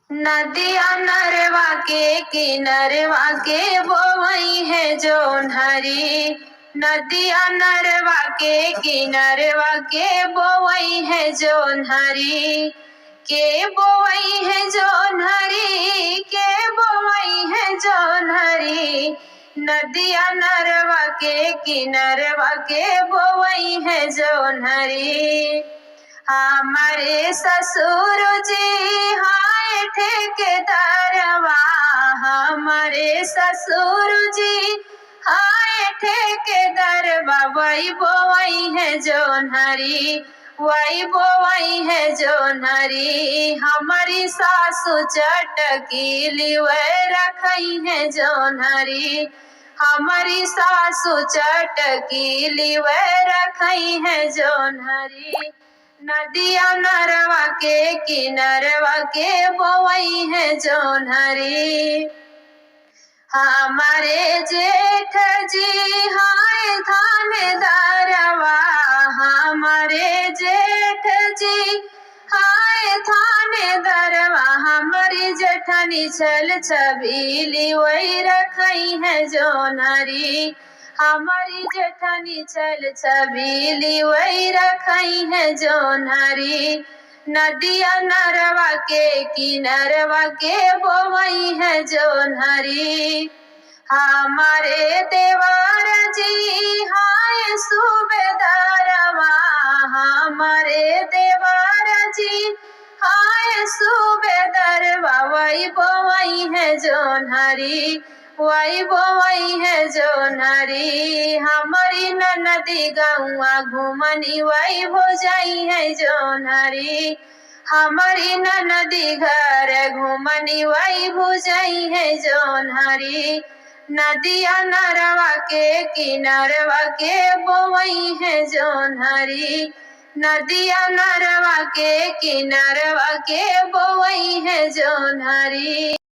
नदिया नरवा के किनरवा के बोवई है जोन हरी। नदिया नरवा के किनरवा के बोवई है जोन हरी। के बोवई है जोन हरी, के बोवई है जोन हरी। नदिया नरवा के किनरवा के बोवई है जोन हरी। हमारे ससुर जी हाय ठेकेदारवा, हमारे ससुर जी हाय ठेकेदारवा। वही बोवई है जोन हरी, वही बोवई है जोन हरी। हमारी सासु चटकी लिवे रखई है जोन हरी। हमारी सासु चटकी लिवे रखई है जोन हरी। नदिया नरवा के किनरवा के बोवई है जोन हरी। हमारे जेठ जी हाय थानेदारवा, हमारे जेठ जी हाय थानेदारवा। हमारी जेठनी छल छबीली वही रखई है जोन हरी। हमारी जेठनी छल छबीली वही रखई है जोन हरी। नदिया नरवा के किनरवा के बोवई है जोन हरी। हमारे देवर जी हाय सूबेदारवा, हमारे देवर जी हाय सूबेदारवा। वही बोवई है जोन हरी, वही बोवई है जोन हरी। हमारी ननदी गौआ घूमनी वही भोजाई है जोन हरी। हमारी ननदी घर घूमनी वही भुजाई है जोन हरी। नदिया नरवा के किनरवा के बोवई है जोन हरी। नदिया नरवा के किनरवा के बोवई है जोन हरी।